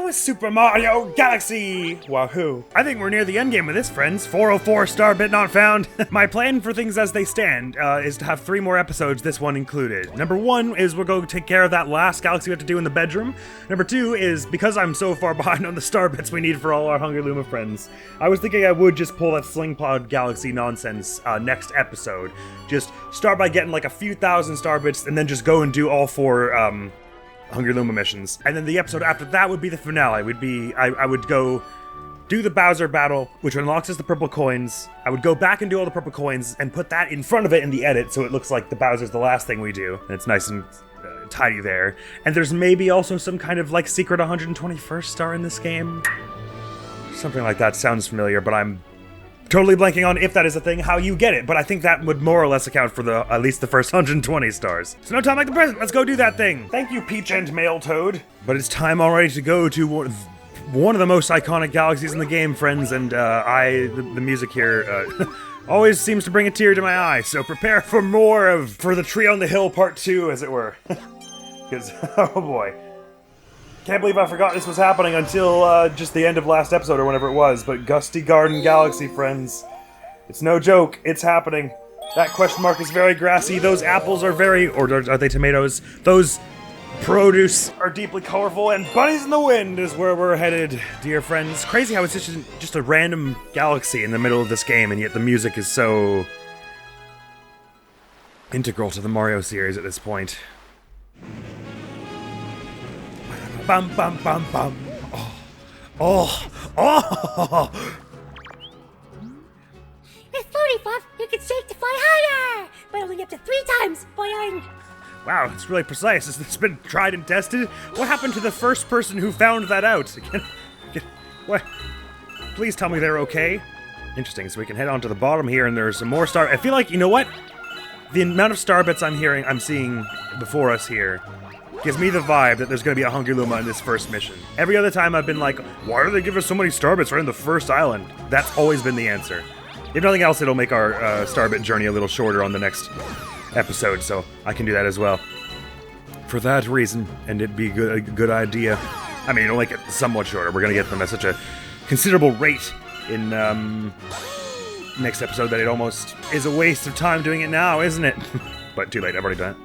Now Super Mario Galaxy! Wahoo! I think we're near the end game of this, friends. 404 star bit not found. My plan for things as they stand is to have 3 more episodes, this one included. Number 1 is we're going to take care of that last galaxy we have to do in the bedroom. Number 2 is, because I'm so far behind on the star bits we need for all our Hungry Luma friends, I was thinking I would just pull that Sling Pod Galaxy nonsense next episode. Just start by getting like a few thousand star bits and then just go and do all 4 Hungry Luma missions. And then the episode after that would be the finale. I would go do the Bowser battle, which unlocks us the purple coins. I would go back and do all the purple coins and put that in front of it in the edit so it looks like the Bowser's the last thing we do. And it's nice and tidy there. And there's maybe also some kind of like secret 121st star in this game. Something like that sounds familiar, but I'm totally blanking on if that is a thing, how you get it, but I think that would more or less account for at least the first 120 stars. So no time like the present, let's go do that thing. Thank you, Peach and Mail Toad. But it's time already to go to one of the most iconic galaxies in the game, friends, and the music here always seems to bring a tear to my eye, so prepare for for the Tree on the Hill Part 2, as it were. Because, oh boy. Can't believe I forgot this was happening until just the end of last episode or whenever it was, but Gusty Garden Galaxy, friends. It's no joke, it's happening. That question mark is very grassy, those apples are or are they tomatoes? Those produce are deeply colorful, and Bunnies in the Wind is where we're headed, dear friends. Crazy how it's just a random galaxy in the middle of this game, and yet the music is so integral to the Mario series at this point. Bum bum bum bum. Oh. With 40 you can shake to fly higher, but only up to 3 times. Boing. Wow, it's really precise. Has this been tried and tested? What happened to the first person who found that out? What? Please tell me they're okay. Interesting, so we can head on to the bottom here, and there's some more star. I feel like, you know what? The amount of star bits I'm seeing before us here gives me the vibe that there's going to be a Hungry Luma in this first mission. Every other time I've been like, why do they give us so many starbits right in the first island? That's always been the answer. If nothing else, it'll make our starbit journey a little shorter on the next episode, so I can do that as well. For that reason, and it'd be a good idea. I mean, it'll make it somewhat shorter. We're going to get them at such a considerable rate in next episode that it almost is a waste of time doing it now, isn't it? But too late, I've already done it.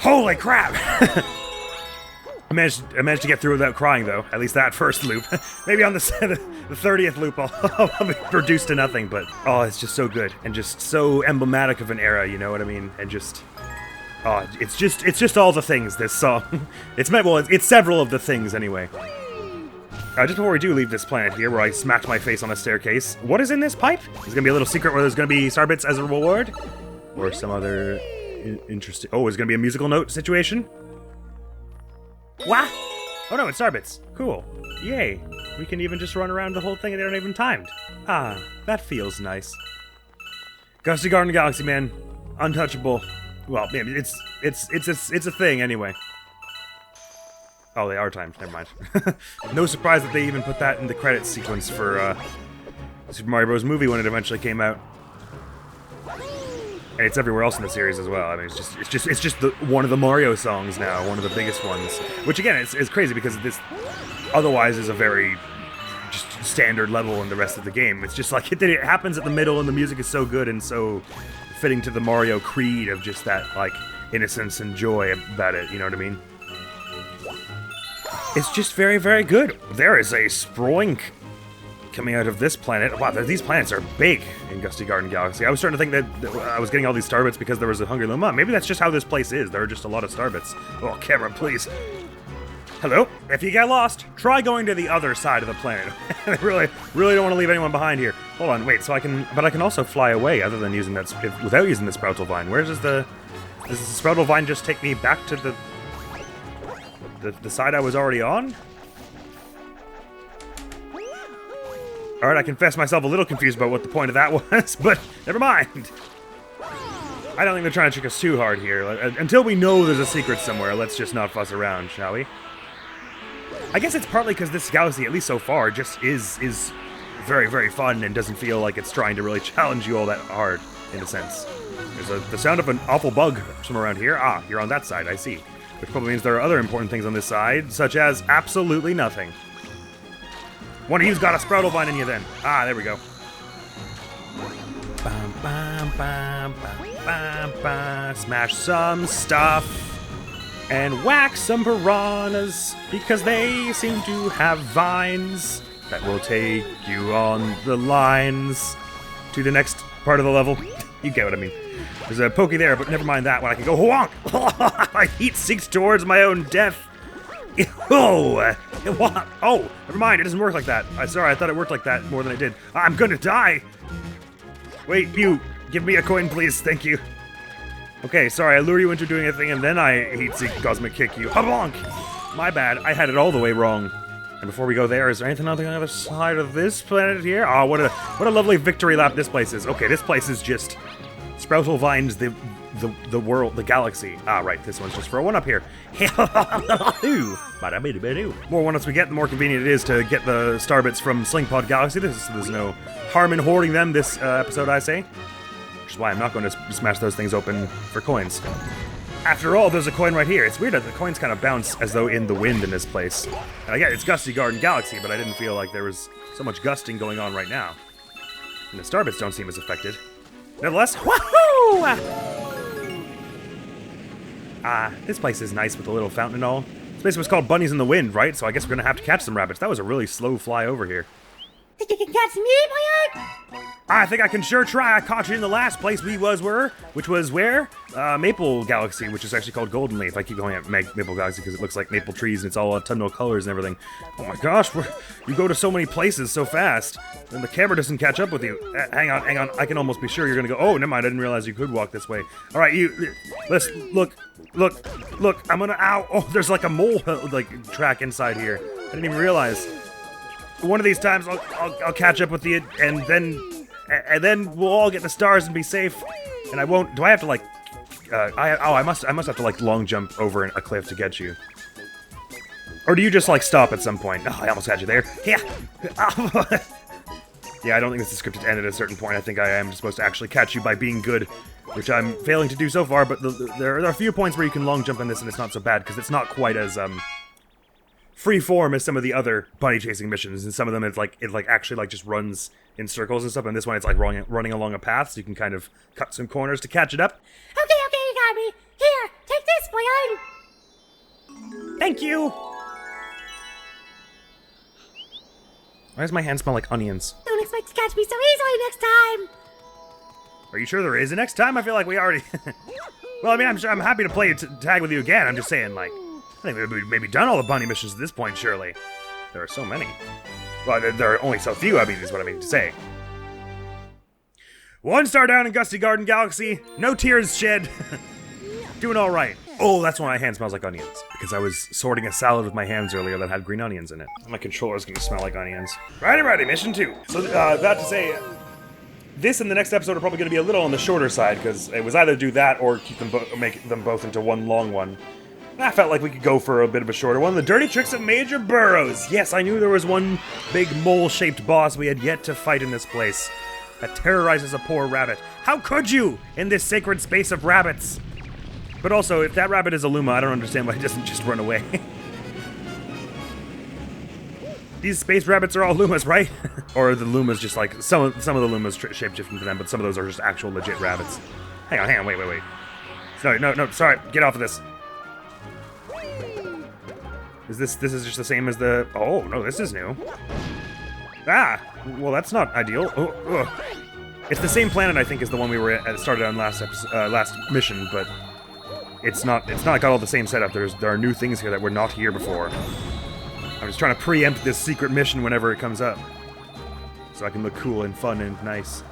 Holy crap! I managed to get through without crying, though. At least that first loop. Maybe on the 30th loop I'll be reduced to nothing, but oh, it's just so good and just so emblematic of an era, you know what I mean? And just it's just all the things, this song. It's several of the things anyway. Just before we do leave this planet here, where I smacked my face on a staircase, what is in this pipe? Is it gonna be a little secret where there's gonna be starbits as a reward? Or some other interesting... Oh, is it gonna be a musical note situation? What? Oh no, it's starbits. Cool. Yay. We can even just run around the whole thing and they aren't even timed. Ah, that feels nice. Gusty Garden Galaxy, man. Untouchable. Well, maybe it's a thing anyway. Oh, they are timed. Never mind. No surprise that they even put that in the credits sequence for Super Mario Bros. Movie when it eventually came out. And it's everywhere else in the series as well. I mean, it's just one of the Mario songs now, one of the biggest ones. Which again, is crazy because this otherwise is a very just standard level in the rest of the game. It's just like it happens at the middle, and the music is so good and so fitting to the Mario creed of just that like innocence and joy about it. You know what I mean? It's just very, very good. There is a Sproink coming out of this planet. Wow, these planets are big in Gusty Garden Galaxy. I was starting to think that I was getting all these starbits because there was a Hungry Luma. Maybe that's just how this place is. There are just a lot of starbits. Oh, camera, please. Hello? If you get lost, try going to the other side of the planet. I really don't want to leave anyone behind here. Hold on, wait, but I can also fly away other than using that, without using the Sproutle Vine. Does the Sproutle Vine just take me back to the side I was already on? Alright, I confess myself a little confused about what the point of that was, but never mind. I don't think they're trying to trick us too hard here. Until we know there's a secret somewhere, let's just not fuss around, shall we? I guess it's partly because this galaxy, at least so far, just is very, very fun and doesn't feel like it's trying to really challenge you all that hard, in a sense. There's the sound of an awful bug from around here. Ah, you're on that side, I see. Which probably means there are other important things on this side, such as absolutely nothing. One of you's got a Sproutle Vine in you then. Ah, there we go. Bam, bam, bam, bam, bam, bam. Smash some stuff. And whack some piranhas, because they seem to have vines that will take you on the lines to the next part of the level. You get what I mean. There's a pokey there, but never mind that one. I can go whonk! My heat seeks towards my own death. Oh, never mind. It doesn't work like that. Sorry, I thought it worked like that more than it did. I'm gonna die. Wait, you give me a coin, please. Thank you. Okay, sorry, I lure you into doing a thing, and then I heat-seek cosmic kick you. Habonk! My bad, I had it all the way wrong. And before we go there, is there anything on the other side of this planet here? Oh, what a lovely victory lap this place is. Okay, this place is just Sproutle Vines the world, the galaxy. Ah, right, this one's just for a one-up here. More one-ups we get, the more convenient it is to get the starbits from Slingpod Galaxy. There's no harm in hoarding them this episode, I say. Which is why I'm not going to smash those things open for coins. After all, there's a coin right here. It's weird that the coins kind of bounce as though in the wind in this place. And I get it's Gusty Garden Galaxy, but I didn't feel like there was so much gusting going on right now. And the starbits don't seem as affected. Nevertheless, woohoo! This place is nice with a little fountain and all. This place was called Bunnies in the Wind, right? So I guess we're gonna have to catch some rabbits. That was a really slow fly over here. Think you can catch me, boy? I think I can sure try. I caught you in the last place we were, which was where? Maple Galaxy, which is actually called Golden Leaf. I keep calling it Maple Galaxy because it looks like maple trees and it's all autumnal colors and everything. Oh my gosh, you go to so many places so fast, and the camera doesn't catch up with you. Hang on. I can almost be sure you're gonna go. Oh, never mind. I didn't realize you could walk this way. All right, let's look. I'm gonna. Ow! Oh, there's like a mole track inside here. I didn't even realize. One of these times I'll catch up with you, and then we'll all get the stars and be safe. And I won't. Do I have to like? I must have to like long jump over a cliff to get you. Or do you just like stop at some point? Oh, I almost had you there. Yeah. Yeah, I don't think this is scripted to end at a certain point. I think I am supposed to actually catch you by being good, which I'm failing to do so far. But there are a few points where you can long jump in this, and it's not so bad because it's not quite as free form as some of the other bunny chasing missions, and some of them it actually just runs in circles and stuff, and this one it's like running along a path, so you can kind of cut some corners to catch it up. Okay, you got me. Here, take this, boy. Thank you! Why does my hand smell like onions? Don't expect to catch me so easily next time. Are you sure there is a next time? I feel like we already... Well, I mean, I'm happy to play tag with you again. I'm just saying, like, I think we've maybe done all the bunny missions at this point, surely. There are so many. Well, there are only so few, I mean, is what I mean to say. 1 star down in Gusty Garden Galaxy. No tears shed. Doing all right. Oh, that's why my hand smells like onions. Because I was sorting a salad with my hands earlier that had green onions in it. My controller's gonna smell like onions. Righty, mission 2. So, that to say, this and the next episode are probably gonna be a little on the shorter side, because it was either do that or keep them make them both into one long one. And I felt like we could go for a bit of a shorter one. The dirty tricks of Major Burrows. Yes, I knew there was one big mole-shaped boss we had yet to fight in this place that terrorizes a poor rabbit. How could you, in this sacred space of rabbits? But also, if that rabbit is a Luma, I don't understand why it doesn't just run away. These space rabbits are all Lumas, right? Or are the Lumas just like, some of the Lumas shape different to them, but some of those are just actual legit rabbits. Hang on, wait. No, sorry, get off of this. This is just the same as the... Oh, no, this is new. Ah! Well, that's not ideal. Oh, ugh. It's the same planet, I think, as the one we were at, started on last mission, but it's not got all the same setup. There are new things here that were not here before. I'm just trying to preempt this secret mission whenever it comes up, so I can look cool and fun and nice.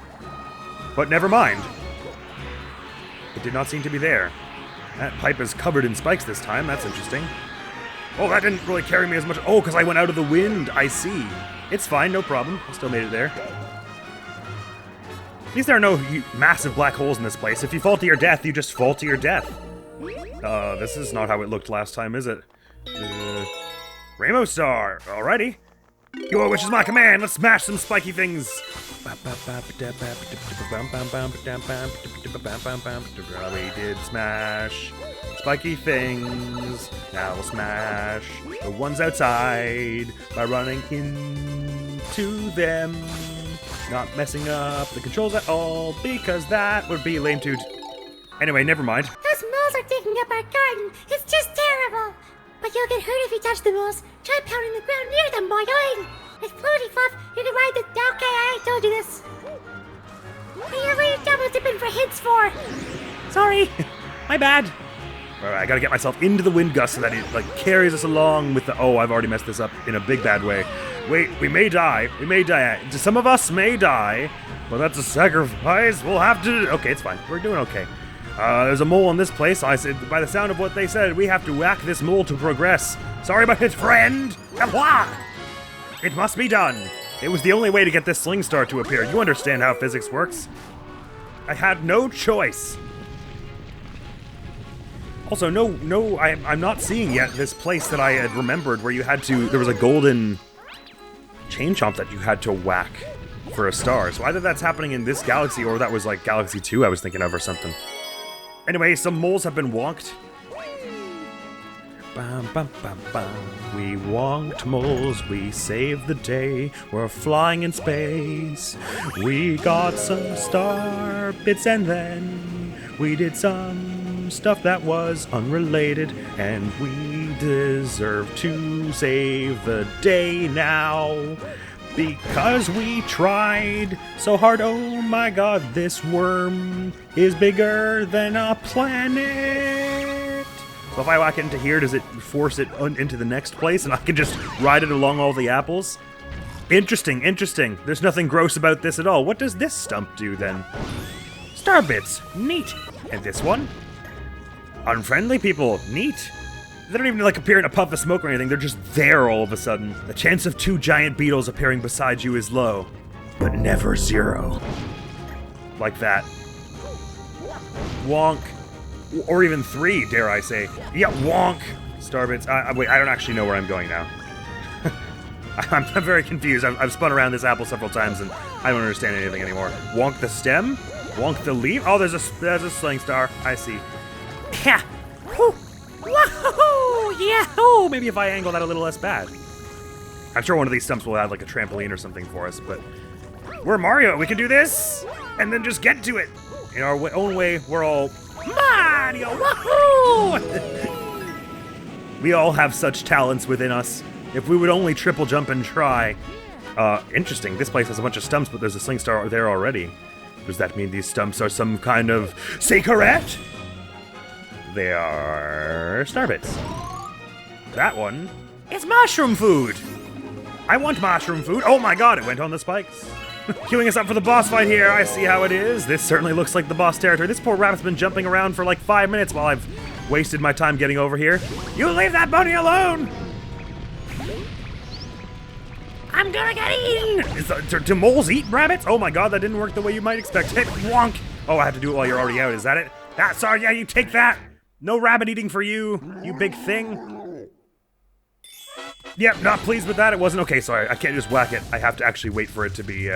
But never mind. It did not seem to be there. That pipe is covered in spikes this time. That's interesting. Oh, that didn't really carry me as much. Oh, because I went out of the wind. I see. It's fine, no problem. I still made it there. At least there are no massive black holes in this place. If you fall to your death, you just fall to your death. This is not how it looked last time, is it? Rainbow Star. Alrighty. Your wish is my command. Let's smash some spiky things. We did smash spiky things. Now we'll smash the ones outside by running into them. Not messing up the controls at all, because that would be lame too. Anyway, never mind. Those moles are taking up our garden. It's just terrible. But you'll get hurt if you touch the moles. Try pounding the ground near them, boy. With Floaty Fluff, you can ride the... Okay, I already told you this. What are you double dipping for hints for? Sorry. My bad. Alright, I gotta get myself into the wind gust so that it, like, carries us along with the... Oh, I've already messed this up in a big bad way. Wait, we may die. We may die. Some of us may die, but that's a sacrifice. We'll have to... Okay, it's fine. We're doing okay. There's a mole in this place. I said, by the sound of what they said, we have to whack this mole to progress. Sorry about it, friend. It must be done. It was the only way to get this sling star to appear. You understand how physics works. I had no choice. Also, I'm not seeing yet this place that I had remembered where you had to, there was a golden chain chomp that you had to whack for a star. So either that's happening in this galaxy or that was like Galaxy 2 I was thinking of or something. Anyway, some moles have been wonked. Bam, bam, bam, bam. We wonked moles, we saved the day. We're flying in space. We got some star bits and then we did some stuff that was unrelated. And we deserve to save the day now. Because we tried so hard. Oh my god, this worm is bigger than a planet. So if I whack it into here, does it force it into the next place and I can just ride it along all the apples? Interesting, interesting. There's nothing gross about this at all. What does this stump do then? Star bits, neat. And this one? Unfriendly people, neat. They don't even like appear in a puff of smoke or anything, they're just there all of a sudden. The chance of 2 giant beetles appearing beside you is low, but never 0. Like that. Wonk. Or even 3, dare I say. Yeah, wonk. Starbits. Wait, I don't actually know where I'm going now. I'm very confused. I've spun around this apple several times and I don't understand anything anymore. Wonk the stem? Wonk the leaf? Oh, there's a sling star. I see. Yeah. Whew. Wahoo! Yahoo! Maybe if I angle that a little less bad. I'm sure one of these stumps will add like a trampoline or something for us, but we're Mario. We can do this and then just get to it. In our own way, we're all Mario! Wahoo! We all have such talents within us. If we would only triple jump and try. Interesting. This place has a bunch of stumps, but there's a sling star there already. Does that mean these stumps are some kind of secret? They are starbits. That one is mushroom food. I want mushroom food. Oh my god, it went on the spikes. Queuing us up for the boss fight here. I see how it is. This certainly looks like the boss territory. This poor rabbit's been jumping around for like 5 minutes while I've wasted my time getting over here. You leave that bunny alone! I'm gonna get eaten! Do moles eat rabbits? Oh my god, that didn't work the way you might expect. Hit wonk! Oh, I have to do it while you're already out. Is that it? Sorry, yeah, you take that! No rabbit eating for you, you big thing. Yep, not pleased with that. It wasn't okay. Sorry, I can't just whack it. I have to actually wait for it to be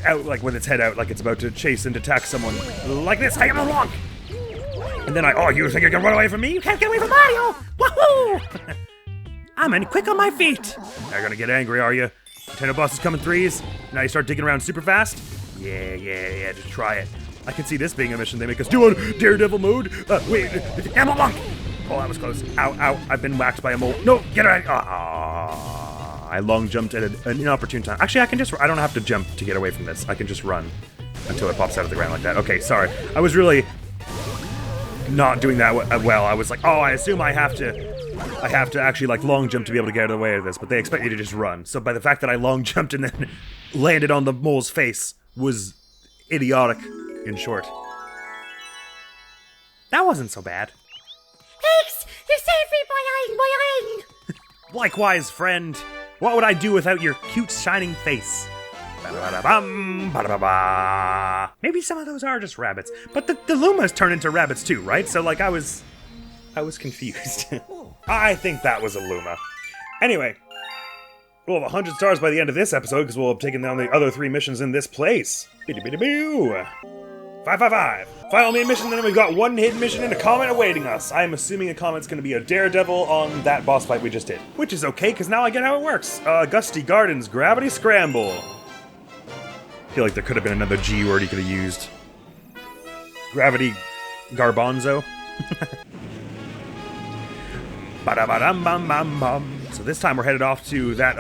out, like with its head out, like it's about to chase and attack someone. Like this. I am a wonk. And then oh, you think you can run away from me? You can't get away from Mario. Woohoo! I'm quick on my feet. You're gonna get angry, are you? Nintendo boss is coming 3s. Now you start digging around super fast. Yeah. Just try it. I can see this being a mission they make us do on Daredevil mode. Wait, Ammo Monk! Oh, that was close. Ow, I've been whacked by a mole. No, get out! I long jumped at an inopportune time. Actually, I don't have to jump to get away from this. I can just run until it pops out of the ground like that. Okay, sorry. I was really not doing that well. I was like, oh, I assume I have to actually like long jump to be able to get out of the way of this, but they expect you to just run. So by the fact that I long jumped and then landed on the mole's face was idiotic, in short. That wasn't so bad. Thanks! You saved me, boing! Likewise, friend. What would I do without your cute, shining face? Ba-da-ba-da-bum, ba-da-ba-ba. Maybe some of those are just rabbits. But the Lumas turn into rabbits too, right? So, like, I was confused. I think that was a Luma. Anyway, we'll have 100 stars by the end of this episode because we'll have taken down the other 3 missions in this place. Biddy-biddy-boo. 555. Final main mission, and then we've got 1 hidden mission and a comment awaiting us. I'm assuming a comment's going to be a daredevil on that boss fight we just did. Which is okay, because now I get how it works. Gusty Gardens, Gravity Scramble. I feel like there could have been another G word he could have used. Gravity Garbanzo. Ba-da-ba-dum-bum-bum-bum. So this time we're headed off to that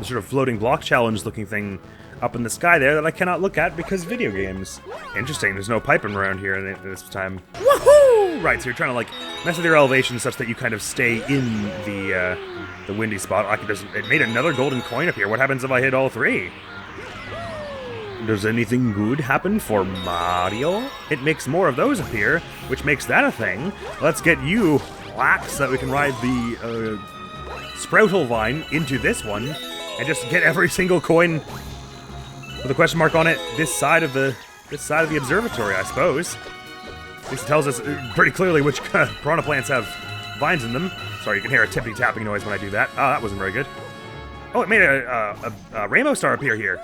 sort of floating block challenge looking thing up in the sky there that I cannot look at because video games. Interesting, there's no piping around here this time. Woohoo! Right, so you're trying to like mess with your elevation such that you kind of stay in the windy spot. It made another golden coin up here. What happens if I hit all 3? Does anything good happen for Mario? It makes more of those appear, which makes that a thing. Let's get you whack so that we can ride the Sproutle Vine into this one and just get every single coin with a question mark on it this side of the observatory, I suppose. At least it tells us pretty clearly which piranha plants have vines in them. Sorry, you can hear a tippity tapping noise when I do that. Oh, that wasn't very good. Oh, it made a rainbow star appear here.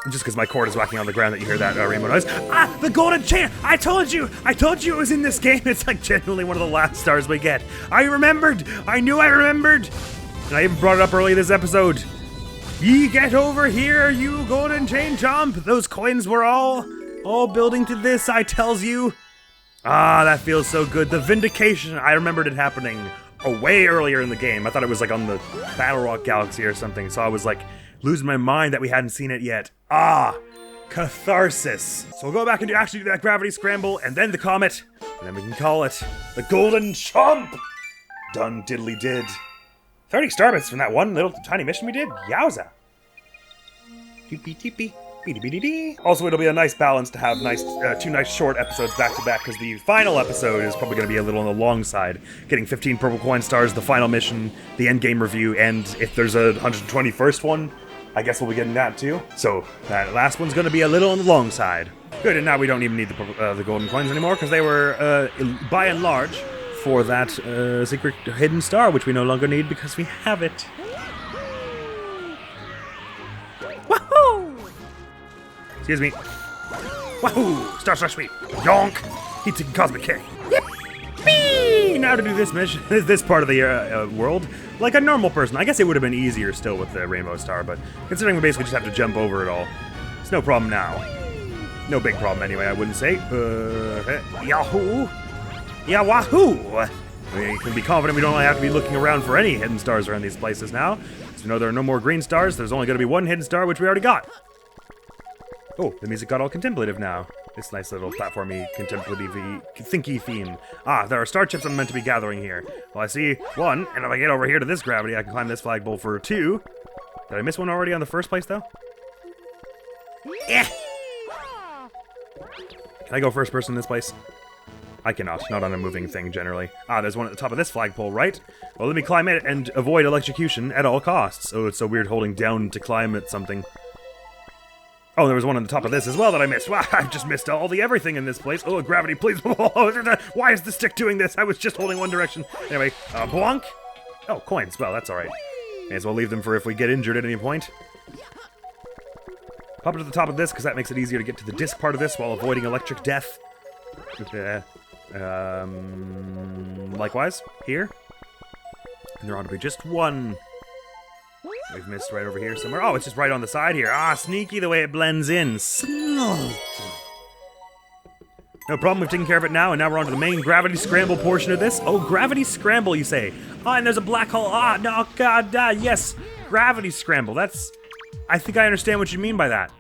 Just because my cord is whacking on the ground that you hear that rainbow noise. Ah, the golden chain! I told you it was in this game! It's like genuinely one of the last stars we get. I remembered! I knew I remembered! And I even brought it up early this episode. Ye get over here, you golden chain chomp! Those coins were all building to this, I tells you. Ah, that feels so good. The vindication, I remembered it happening way earlier in the game. I thought it was like on the Battle Rock Galaxy or something, so I was like losing my mind that we hadn't seen it yet. Ah, catharsis. So we'll go back and actually do that gravity scramble, and then the comet, and then we can call it the Golden Chomp. Done diddly did. 30 starbits from that one little tiny mission we did? Yowza. Doopy-doopy. Also, it'll be a nice balance to have 2 nice short episodes back to back, because the final episode is probably going to be a little on the long side. Getting 15 purple coin stars, the final mission, the end game review, and if there's a 121st one, I guess we'll be getting that too. So that last one's going to be a little on the long side. Good, and now we don't even need the golden coins anymore, because they were, by and large, for that secret hidden star, which we no longer need because we have it. Wahoo! Excuse me. Wahoo! Star Sweep. Yonk! Heat seeking cosmic kick. Yippee! Now to do this mission, this part of the world, like a normal person. I guess it would have been easier still with the rainbow star, but considering we basically just have to jump over it all, it's no problem now. No big problem anyway, I wouldn't say. Yahoo! Yeah, wahoo! We can be confident we don't have to be looking around for any hidden stars around these places now. So we know there are no more green stars. There's only going to be 1 hidden star, which we already got. Oh, the music got all contemplative now. This nice little platformy, contemplative-y, thinky theme. Ah, there are star chips I'm meant to be gathering here. Well, I see 1, and if I get over here to this gravity, I can climb this flagpole for 2. Did I miss one already on the first place, though? Eh! Can I go first person in this place? I cannot, not on a moving thing, generally. Ah, there's one at the top of this flagpole, right? Well, let me climb it and avoid electrocution at all costs. Oh, it's so weird holding down to climb at something. Oh, there was one on the top of this as well that I missed. Wow, I just missed all the everything in this place. Oh, gravity, please. Why is the stick doing this? I was just holding one direction. Anyway, blonk. Oh, coins. Well, that's all right. May as well leave them for if we get injured at any point. Pop it to the top of this, because that makes it easier to get to the disc part of this while avoiding electric death. Likewise, here. And there ought to be just 1. We've missed right over here somewhere. Oh, it's just right on the side here. Ah, sneaky the way it blends in. Sneaky. No problem, we've taken care of it now, and now we're on to the main gravity scramble portion of this. Oh, gravity scramble, you say? Ah, and there's a black hole. Ah, no, God, yes. Gravity scramble, that's... I think I understand what you mean by that.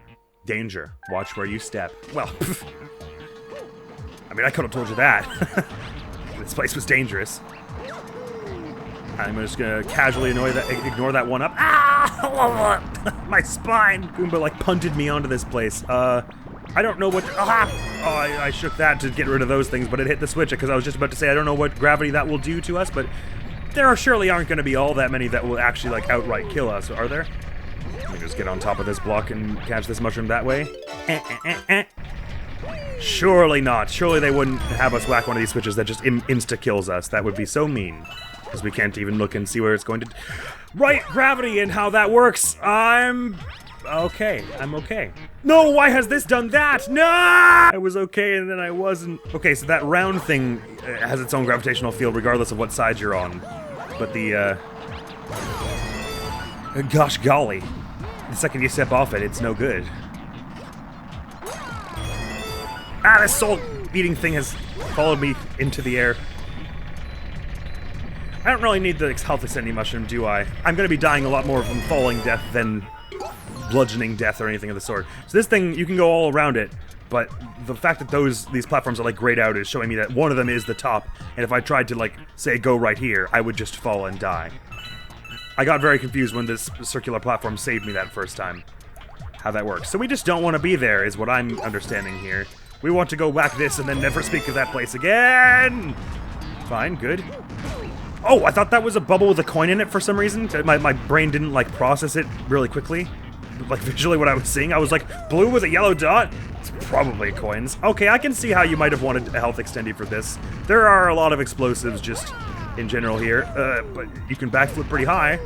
Danger. Watch where you step. Well, I mean, I could have told you that. This place was dangerous. I'm just gonna casually ignore that one up. Ah! My spine! Goomba, like, punted me onto this place. I don't know what... Aha! Oh, I shook that to get rid of those things, but it hit the switch, because I was just about to say I don't know what gravity that will do to us, but there surely aren't going to be all that many that will actually, like, outright kill us, are there? Let me just get on top of this block and catch this mushroom that way. Surely not. Surely they wouldn't have us whack one of these switches that just insta-kills us. That would be so mean. Because we can't even look and see where it's going to... Right, gravity and how that works. I'm okay. No, why has this done that? No! I was okay and then I wasn't. Okay, so that round thing has its own gravitational field regardless of what side you're on. But the, gosh golly. The second you step off it, it's no good. Ah, this soul-eating thing has followed me into the air. I don't really need the health extending mushroom, do I? I'm gonna be dying a lot more from falling death than bludgeoning death or anything of the sort. So this thing, you can go all around it, but the fact that these platforms are like grayed out is showing me that one of them is the top, and if I tried to, like, say go right here, I would just fall and die. I got very confused when this circular platform saved me that first time. How that works. So we just don't want to be there, is what I'm understanding here. We want to go whack this and then never speak of that place again! Fine, good. Oh, I thought that was a bubble with a coin in it for some reason. My brain didn't, like, process it really quickly. Like, visually what I was seeing. I was like, blue with a yellow dot? It's probably coins. Okay, I can see how you might have wanted a health extendy for this. There are a lot of explosives just in general here, but you can backflip pretty high,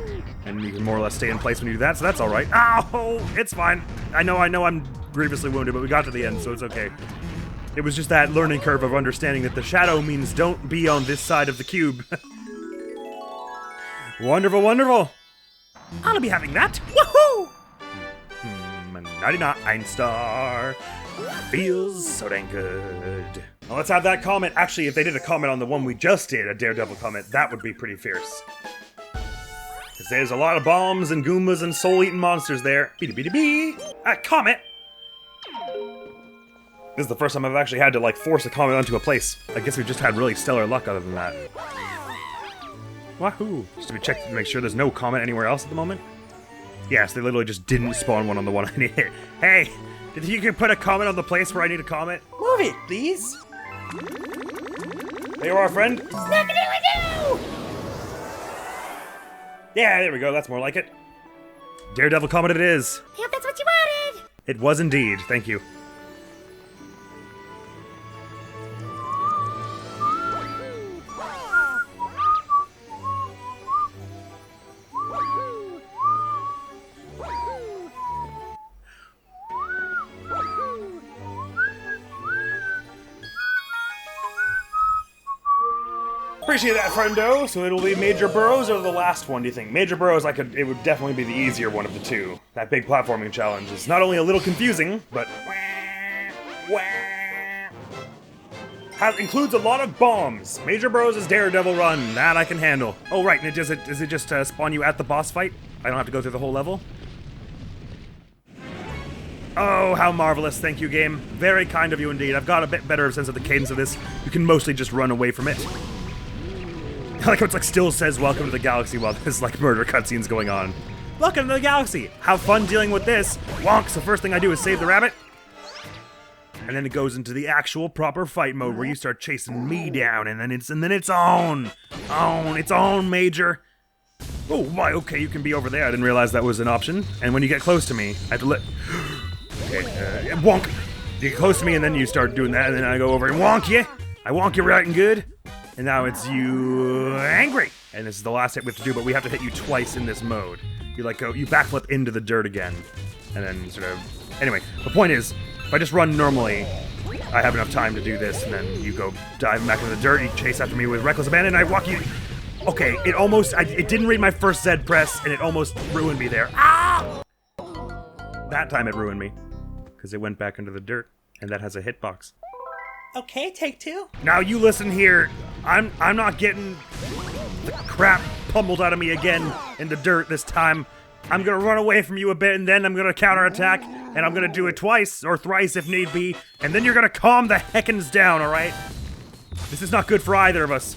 and you can more or less stay in place when you do that, so that's alright. Ow! It's fine. I know I'm grievously wounded, but we got to the end, so it's okay. It was just that learning curve of understanding that the shadow means don't be on this side of the cube. Wonderful, wonderful! I'll be having that! Woohoo! 99 star. Feels so dang good. Well, let's have that comment. Actually, if they did a comment on the one we just did, a Daredevil comment, that would be pretty fierce. Because there's a lot of bombs and Goombas and soul-eating monsters there. Bee-dee-bee-dee-bee! Comment! This is the first time I've actually had to, like, force a comment onto a place. I guess we've just had really stellar luck other than that. Wahoo! Just to be checked to make sure there's no comment anywhere else at the moment. Yes, they literally just didn't spawn one on the one I needed. Hey! Did you can put a comment on the place where I need a comment? Move it, please! There you are, friend. Snackadoo-a-doo! Yeah, there we go, that's more like it. Daredevil comment it is. Yep, that's what you wanted! It was indeed, thank you. Appreciate that, friendo. So it'll be Major Burrows or the last one, do you think? Major Burrows, it would definitely be the easier one of the two. That big platforming challenge is not only a little confusing, but includes a lot of bombs. Major Burrows' Daredevil run, that I can handle. Oh right, and does it just spawn you at the boss fight? I don't have to go through the whole level? Oh, how marvelous, thank you, game. Very kind of you indeed. I've got a bit better sense of the cadence of this. You can mostly just run away from it. I like how it's like still says welcome to the galaxy while this like murder cutscene's going on. Welcome to the galaxy! Have fun dealing with this! Wonk! So first thing I do is save the rabbit. And then it goes into the actual proper fight mode where you start chasing me down and then it's on! It's on, Major! Oh my, okay, you can be over there. I didn't realize that was an option. And when you get close to me, I have to let... Okay, wonk! You get close to me and then you start doing that and then I go over and wonk you! I wonk you right and good. And now it's you angry. And this is the last hit we have to do, but we have to hit you twice in this mode. You backflip into the dirt again. And then sort of, anyway, the point is, if I just run normally, I have enough time to do this, and then you go dive back into the dirt, you chase after me with reckless abandon, and I walk you. Okay, it didn't read my first Z press, and it almost ruined me there. Ah! That time it ruined me, because it went back into the dirt, and that has a hitbox. Okay, take two. Now you listen here. I'm not getting the crap pummeled out of me again in the dirt this time. I'm gonna run away from you a bit, and then I'm gonna counterattack, and I'm gonna do it twice or thrice if need be, and then you're gonna calm the heckins down, alright? This is not good for either of us.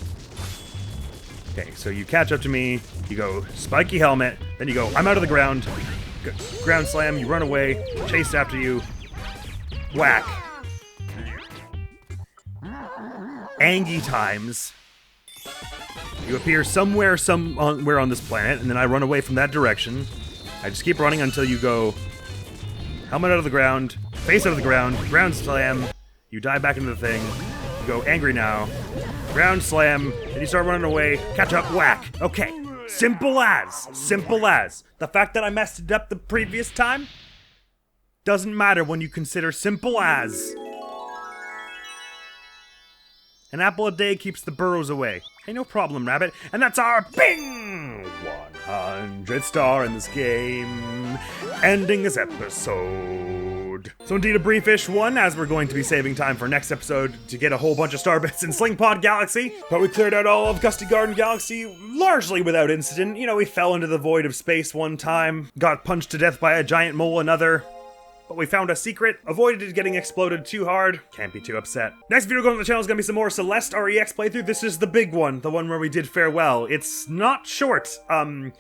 Okay, so you catch up to me, you go spiky helmet, then you go, I'm out of the ground, ground slam, you run away, chase after you, whack. Angie times. You appear somewhere on this planet, and then I run away from that direction. I just keep running until you go helmet out of the ground, face out of the ground, ground slam, you dive back into the thing, you go angry now, ground slam, and you start running away, catch up, whack. Okay, simple as. The fact that I messed it up the previous time doesn't matter when you consider simple as. An apple a day keeps the burrows away. Hey, no problem, Rabbit. And that's our bing! 100th star in this game, ending this episode. So indeed a briefish one, as we're going to be saving time for next episode to get a whole bunch of star bits in Slingpod Galaxy. But we cleared out all of Gusty Garden Galaxy largely without incident. You know, we fell into the void of space one time, got punched to death by a giant mole another. But we found a secret, avoided it getting exploded too hard, can't be too upset. Next video going on the channel is gonna be some more Celeste REX playthrough. This is the big one, the one where we did farewell. It's not short. The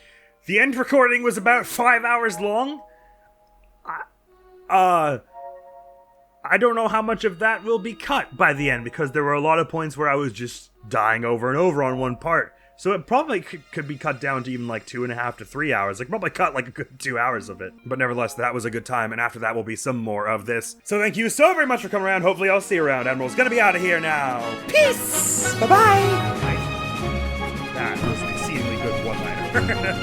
end recording was about 5 hours long. I don't know how much of that will be cut by the end, because there were a lot of points where I was just dying over and over on one part. So it probably could be cut down to even like 2.5 to 3 hours. I could probably cut like a good 2 hours of it. But nevertheless, that was a good time, and after that will be some more of this. So thank you so very much for coming around. Hopefully I'll see you around. Admiral's gonna be out of here now. Peace! Bye-bye! That was an exceedingly good one-liner.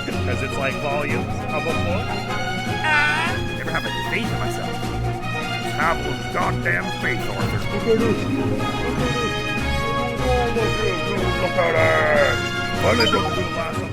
Because it's like volumes of a book. Never have a faith in myself. Have a goddamn faith, Arthur. Look at it! Finally broke through the last one.